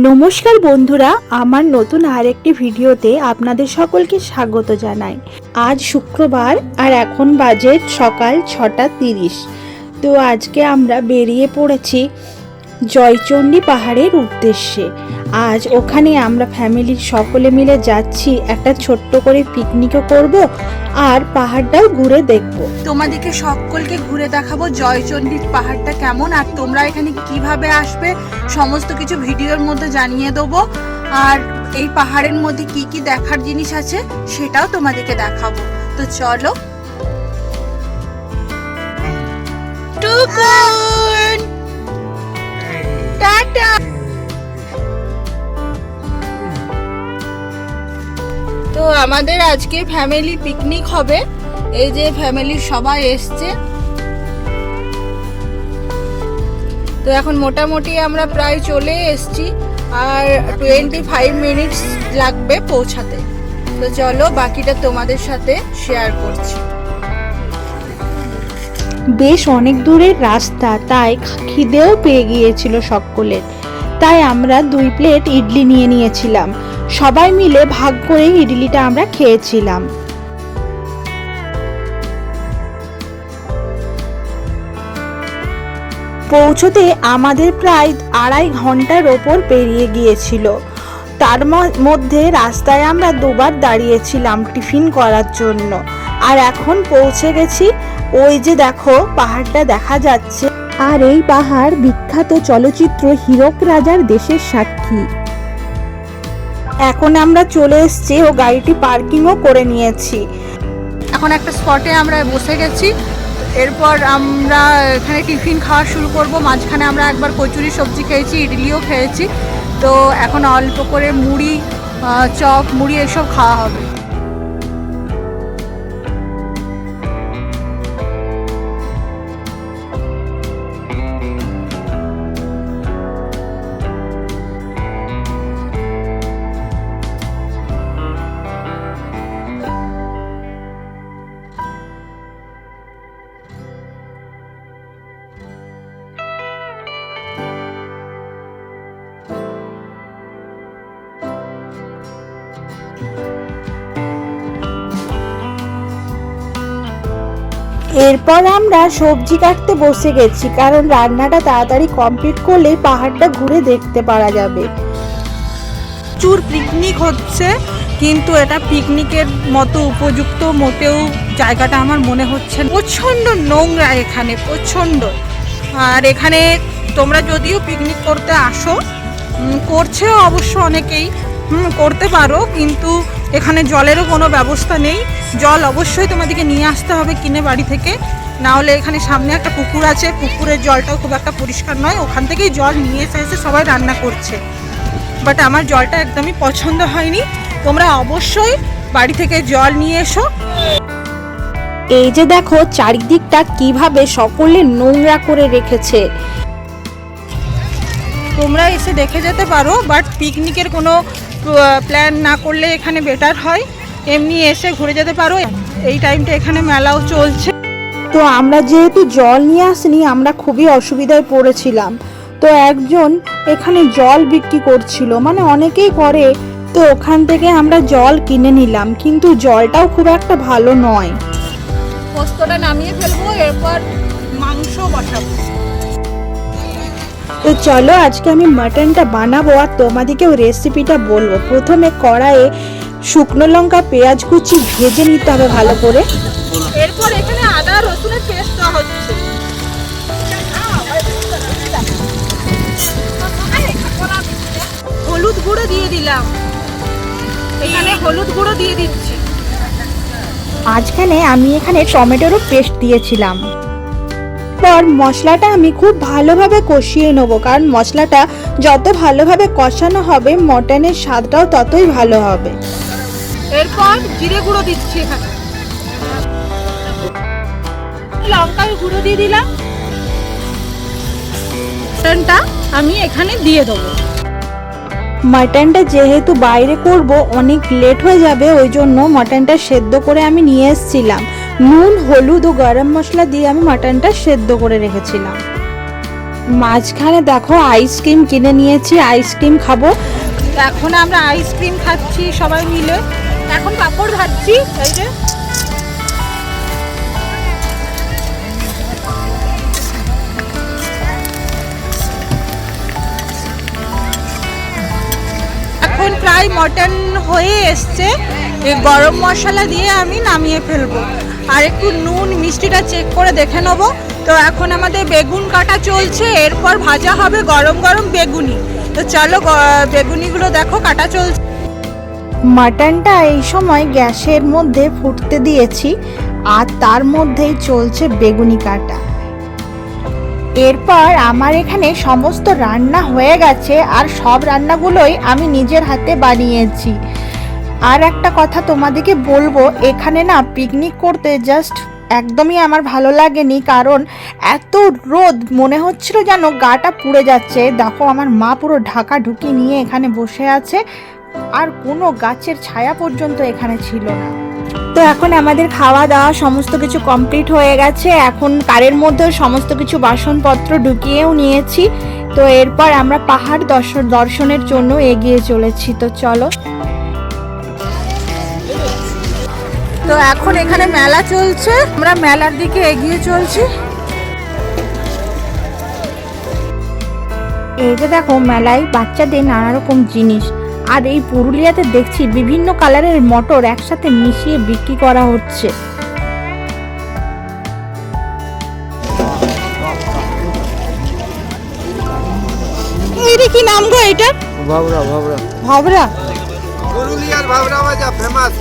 নমস্কার বন্ধুরা, আমার নতুন আরেকটি ভিডিওতে আপনাদের সকলকে স্বাগত জানাই। আজ শুক্রবার আর এখন বাজে সকাল 6:30। তো আজকে আমরা বেরিয়ে পড়েছি জয়চণ্ডী পাহাড়ের উদ্দেশ্যে। আজ ওখানে আমরা ফ্যামিলির সকলে মিলে যাচ্ছি, একটা ছোট্ট করে পিকনিকও করব আর পাহাড়টাও ঘুরে দেখব। তোমাদেরকে সকলকে ঘুরে দেখাবো জয়চণ্ডী পাহাড়টা কেমন, আর তোমরা এখানে কিভাবে আসবে সমস্ত কিছু ভিডিওর মধ্যে জানিয়ে দেবো। আর এই পাহাড়ের মধ্যে কি কি দেখার জিনিস আছে সেটাও তোমাদেরকে দেখাবো। তো চলো। টুকুন টাটা। তো আমাদের আজকে ফ্যামিলি পিকনিক হবে। এই যে ফ্যামিলির সবাই এসছে। তো এখন মোটামুটি আমরা প্রায় চলে এসছি, আর 25 মিনিটস লাগবে পৌঁছাতে। তো চলো বাকিটা তোমাদের সাথে শেয়ার করছি। বেশ অনেক দূরের রাস্তা, তাই খিদেও পেয়ে গিয়েছিল সকলের। তাই আমরা 2 প্লেট ইডলি নিয়ে নিয়েছিলাম। সবাই মিলে ভাগ করে ইডলিটা আমরা খেয়েছিলাম। পৌঁছতে আমাদের প্রায় 2.5 ঘন্টার ওপর পেরিয়ে গিয়েছিল। তার মধ্যে রাস্তায় আমরা 2বার দাঁড়িয়েছিলাম টিফিন করার জন্য। আর এখন পৌঁছে গেছি। ওই যে দেখো পাহাড়টা দেখা যাচ্ছে, আর এই পাহাড় বিখ্যাত চলচ্চিত্র হীরক রাজার দেশের সাক্ষী। এখন আমরা চলে এসেছি ও গাড়িটি পার্কিংও করে নিয়েছি। এখন একটা স্পটে আমরা বসে গেছি। এরপর আমরা এখানে টিফিন খাওয়া শুরু করব। মাঝখানে আমরা একবার কচুরি সবজি খেয়েছি, ইডলিও খেয়েছি। তো এখন অল্প করে মুড়ি, চপ, মুড়ি এসব খাওয়া হবে। এরপর আমরা সবজি কাটতে বসে গেছি, কারণ রান্নাটা তাড়াতাড়ি কমপ্লিট করলে পাহাড়টা ঘুরে দেখতে পারা যাবে। প্রচুর পিকনিক হচ্ছে, কিন্তু এটা পিকনিকের মতো উপযুক্ত মোটেও জায়গাটা আমার মনে হচ্ছে না। প্রচণ্ড নোংরা এখানে, প্রচণ্ড। আর এখানে তোমরা যদিও পিকনিক করতে আসো, করছেও অবশ্য অনেকেই, করতে পারো, কিন্তু এখানে জলেরও কোনো ব্যবস্থা নেই। জল অবশ্যই তোমাদেরকে নিয়ে আসতে হবে কিনে বাড়ি থেকে, না হলে এখানে সামনে একটা পুকুর আছে, পুকুরের জলটাও খুব একটা পরিষ্কার নয়। ওখান থেকেই জল নিয়ে এসে সবাই রান্না করছে। বাট আমার জলটা একদমই পছন্দ হয়নি। তোমরা অবশ্যই বাড়ি থেকে জল নিয়ে এসো। এই যে দেখো চারিদিকটা কিভাবে সকলে নোংরা করে রেখেছে। তোমরা এসে দেখে যেতে পারো, বাট পিকনিকের কোনো প্ল্যান না করলে এখানে বেটার হয়। এমনি এসে ঘুরে যেতে পারো। এই টাইমটা এখানে মেলাও চলছে। তো আমরা যেহেতু জল নিয়ে আসিনি, আমরা খুবই অসুবিধায় পড়েছিলাম। তো একজন এখানে জল বিক্রি করছিল, মানে অনেকেই করে, তো ওখান থেকে আমরা জল কিনে নিলাম, কিন্তু জলটাও খুব একটা ভালো নয়। পোস্তটা নামিয়ে ফেলবো, এরপর মাংস বসাবো। তো চলো আজকে আমি মাটনটা বানাবো আর তোমাদেরকেও রেসিপিটা বলবো। প্রথমে কড়াইয়ে শুকনো লঙ্কা, পেঁয়াজ কুচি ভেজে নিতে হবে ভালো করে। এরপর এখানে আদা রসুনের পেস্ট দেওয়া হচ্ছে। হলুদ গুঁড়ো দিয়ে দিলাম, এখানে হলুদ গুঁড়ো দিয়ে দিচ্ছি। মাঝখানে আমি এখানে টমেটোরও পেস্ট দিয়েছিলাম। পর মশলাটা আমি খুব ভালোভাবে কষিয়ে নেব, কারণ মশলাটা যত ভালোভাবে কষানো হবে মটনের স্বাদটাও ততই ভালো হবে। এরপর জিরে গুঁড়ো দিচ্ছি, এখানে লঙ্কার গুঁড়ো দিয়ে দিলাম। মাটনটা আমি এখানে দিয়ে দেবো। মাটনটা যেহেতু বাইরে করব, অনেক লেট হয়ে যাবে, ওই জন্য মাটনটা সেদ্ধ করে আমি নিয়ে এসেছিলাম। নুন, হলুদ ও গরম মশলা দিয়ে আমি মাটনটা সেদ্ধ করে রেখেছিলাম। মাঝখানে দেখো আইসক্রিম কিনে নিয়েছি, আইসক্রিম খাবো। এখন আমরা আইসক্রিম খাচ্ছি সবাই মিলে। এখন পাঁপড় ভাজছি। এই যে এখন প্রায় মটন হয়ে এসছে, গরম মশলা দিয়ে আমি নামিয়ে ফেলবো। আর একটু নুন মিষ্টিটা চেক করে দেখে নেবো। তো এখন আমাদের বেগুন কাটা চলছে, এরপর ভাজা হবে গরম গরম বেগুনি। তো চলো বেগুনিগুলো দেখো কাটা চলছে। মাটনটা এই সময় গ্যাসের মধ্যে ফুটতে দিয়েছি, আর তার মধ্যেই চলছে বেগুনি কাটা। এরপর আমার এখানে সমস্ত রান্না হয়ে গেছে, আর সব রান্নাগুলোই আমি নিজের হাতে বানিয়েছি। আর একটা কথা তোমাদেরকে বলবো, এখানে না পিকনিক করতে জাস্ট একদমই আমার ভালো লাগেনি, কারণ এত রোদ, মনে হচ্ছিল যেন গাটা পুড়ে যাচ্ছে। দেখো আমার মা পুরো ঢাকা ঢুকি নিয়ে এখানে বসে আছে, আর কোনো গাছের ছায়া পর্যন্ত এখানে ছিল না। তো এখন আমাদের খাওয়া দাওয়া সমস্ত কিছু কমপ্লিট হয়ে গেছে। এখন কারের মধ্যে সমস্ত কিছু বাসনপত্র ঢুকিয়েও নিয়েছি। তো এরপর আমরা পাহাড় দর্শনের জন্য এগিয়ে চলেছি। তো চলো। তো এখন এখানে মেলা চলছে, আমরা মেলার দিকে এগিয়ে চলছি। এই যে দেখো মেলায় বাচ্চাদের নানা রকম জিনিস, আর এই পুরুলিয়াতে দেখছি বিভিন্ন কালারের মটর একসাথে মিশিয়ে বিক্রি করা হচ্ছে। এটা কি নাম গো? এটা ভাবরা। ভাবরা ভাবরা, পুরুলিয়ার ভাবরা ভাজা ফেমাস।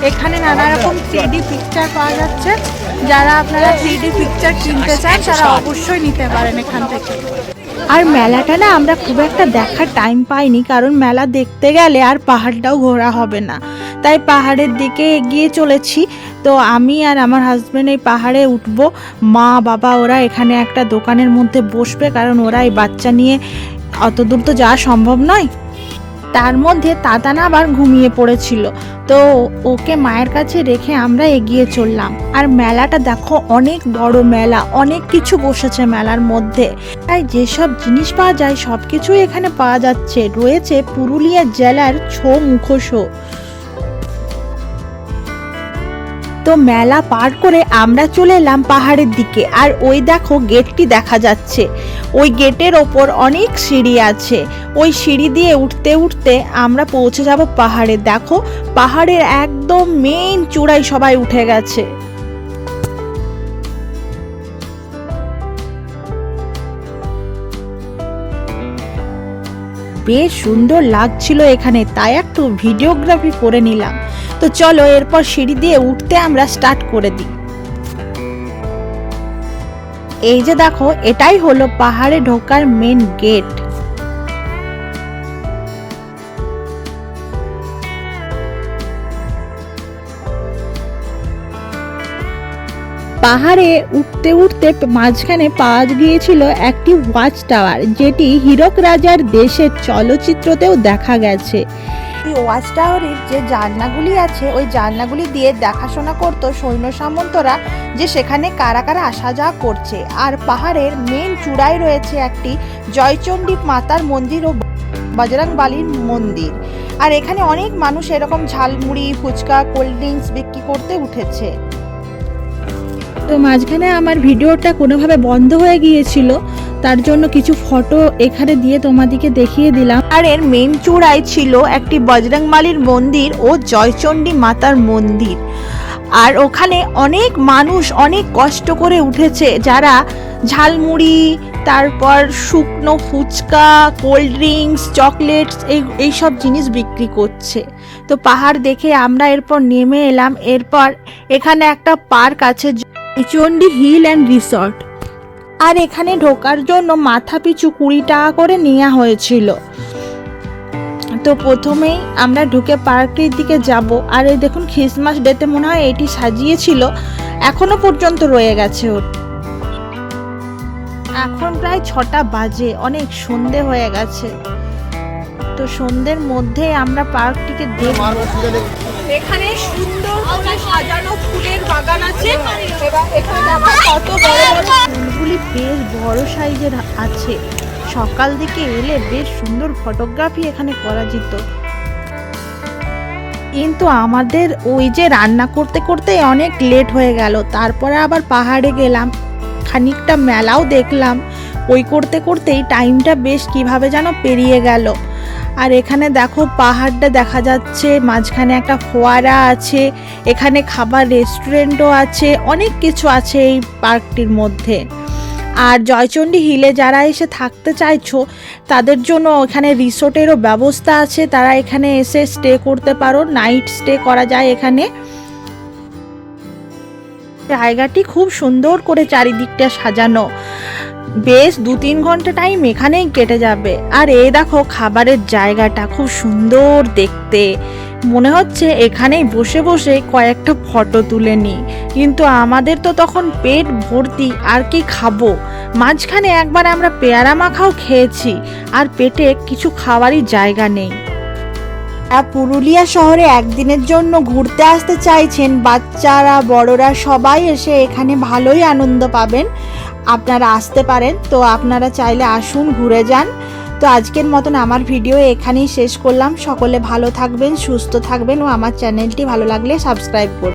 এখানে নানা রকম 3D পিকচার পাওয়া যাচ্ছে। যারা আপনারা 3D পিকচার কিনতে চান তারা অবশ্যই নিতে পারেন এখান থেকে। আর মেলাটা না আমরা খুব একটা দেখার টাইম পাইনি, কারণ মেলা দেখতে গেলে আর পাহাড়টাও ঘোরা হবে না, তাই পাহাড়ের দিকে এগিয়ে চলেছি। তো আমি আর আমার হাজব্যান্ড এই পাহাড়ে উঠবো। মা বাবা ওরা এখানে একটা দোকানের মধ্যে বসবে, কারণ ওরা এই বাচ্চা নিয়ে অত দূর তো যাওয়া সম্ভব নয়। তার মধ্যে তাতানা আবার ঘুমিয়ে পড়েছিল, তো ওকে মায়ের কাছে রেখে আমরা এগিয়ে চললাম। আর মেলাটা দেখো অনেক বড় মেলা, অনেক কিছু বসেছে মেলার মধ্যে। তাই যেসব জিনিস পাওয়া যায় সব কিছুই এখানে পাওয়া যাচ্ছে। রয়েছে পুরুলিয়া জেলার ছৌ মুখোশও। তো মেলা পার করে আমরা চলে এলাম পাহাড়ের দিকে। আর ওই দেখো গেটটি দেখা যাচ্ছে, ওই গেটের ওপর অনেক সিঁড়ি আছে। ওই সিঁড়ি দিয়ে উঠতে উঠতে আমরা পৌঁছে যাব পাহাড়ে। দেখো পাহাড়ের একদম মেইন চূড়ায় সবাই উঠে গেছে। বেশ সুন্দর লাগছিল এখানে, তাই একটু ভিডিওগ্রাফি করে নিলাম। তো চলো এরপর সিঁড়ি দিয়ে উঠতে আমরা স্টার্ট করে দিই। এই যে দেখো এটাই হলো পাহাড়ে ঢোকার মেন গেট। পাহাড়ে উঠতে উঠতে মাঝখানে পাওয়া গিয়েছিল একটি ওয়াচ টাওয়ার, যেটি হীরক রাজার দেশের চলচ্চিত্রতেও দেখা গেছে। এই ওয়াচ টাওয়ারের যে জানলাগুলি আছে, ওই জানলাগুলি দিয়ে দেখাশোনা করতো সৈন্য সামন্তরা যে সেখানে কারা কারা আসা যাওয়া করছে। আর পাহাড়ের মেন চূড়ায় রয়েছে একটি জয়চণ্ডী মাতার মন্দির ও বজরংবলীর মন্দির। আর এখানে অনেক মানুষ এরকম ঝালমুড়ি, ফুচকা, কোল্ড ড্রিঙ্কস বিক্রি করতে উঠেছে। তো মাঝখানে আমার ভিডিওটা কোনোভাবে বন্ধ হয়ে গিয়েছিল, তার জন্য কিছু ফটো এখানে দিয়ে তোমাদেরকে দেখিয়ে দিলাম। আর এর মেন চূড়ায় ছিল একটি বজরংবলীর মন্দির ও জয়চণ্ডী মাতার মন্দির। আর ওখানে অনেক মানুষ অনেক কষ্ট করে উঠেছে, যারা ঝালমুড়ি, তারপর শুকনো ফুচকা, কোল্ড ড্রিঙ্কস, চকলেটস এই সব জিনিস বিক্রি করছে। তো পাহাড় দেখে আমরা এরপর নেমে এলাম। এরপর এখানে একটা পার্ক আছে, জয়চণ্ডী হিল অ্যান্ড রিসর্ট। আর এখানে ঢোকার জন্য মাথা পিছু 20 টাকা করে নেওয়া হয়েছিল। তো প্রথমেই আমরা ঢুকে পার্কের দিকে যাব। আর এই দেখুন ক্রিসমাস ডেতে মনে হয় এটি সাজিয়েছিল, এখনো পর্যন্ত রয়ে গেছে। এখন প্রায় 6টা বাজে, অনেক সন্ধে হয়ে গেছে। তো সন্ধ্যের মধ্যে আমরা পার্কটিকে দেখব। এখানে সুন্দর করে সাজানো ফুলের বাগান আছে এবং এখানে দেখো কত বড় বড় ফুলগুলি বেশ বড় সাইজের আছে। সকাল দিকে এলে বেশ সুন্দর ফটোগ্রাফি এখানে করা যেত। কিন্তু আমাদের ওই যে রান্না করতে করতে অনেক লেট হয়ে গেল। তারপরে আবার পাহাড়ে গেলাম, খানিকটা মেলাও দেখলাম। ওই করতে করতেই টাইমটা বেশ কিভাবে যেন পেরিয়ে গেল। আর এখানে দেখো পাহাড়টা দেখা যাচ্ছে, মাঝখানে একটা ফোয়ারা আছে, এখানে খাবার রেস্টুরেন্টও আছে, অনেক কিছু আছে এই পার্কটির মধ্যে। আর জয়চণ্ডী হিলে যারা এসে থাকতে চাইছো তাদের জন্য এখানে রিসোর্টেরও ব্যবস্থা আছে, তারা এখানে এসে স্টে করতে পারো, নাইট স্টে করা যায় এখানে। জায়গাটি খুব সুন্দর করে চারিদিকটা সাজানো, বেশ 2-3 ঘন্টা টাইম এখানেই কেটে যাবে। আর এই দেখো খাবারের জায়গাটা খুব সুন্দর দেখতে, মনে হচ্ছে এখানেই বসে বসে কয়েকটা ফটো তুলে নিই। কিন্তু আমাদের তো তখন পেট ভর্তি, আর কি খাবো। মাঝখানে একবার আমরা পেয়ারা মাখাও খেয়েছি, আর পেটে কিছু খাওয়ারই জায়গা নেই। পুরুলিয়া শহরে একদিনের জন্য ঘুরতে আসতে চাইছেন, বাচ্চারা বড়রা সবাই এসে এখানে ভালোই আনন্দ পাবেন, আপনারা আসতে পারেন। তো আপনারা চাইলে আসুন, ঘুরে যান। তো আজকের মতন আমার ভিডিও এখানেই শেষ করলাম। সকলে ভালো থাকবেন, সুস্থ থাকবেন ও আমার চ্যানেলটি ভালো লাগলে সাবস্ক্রাইব করবেন।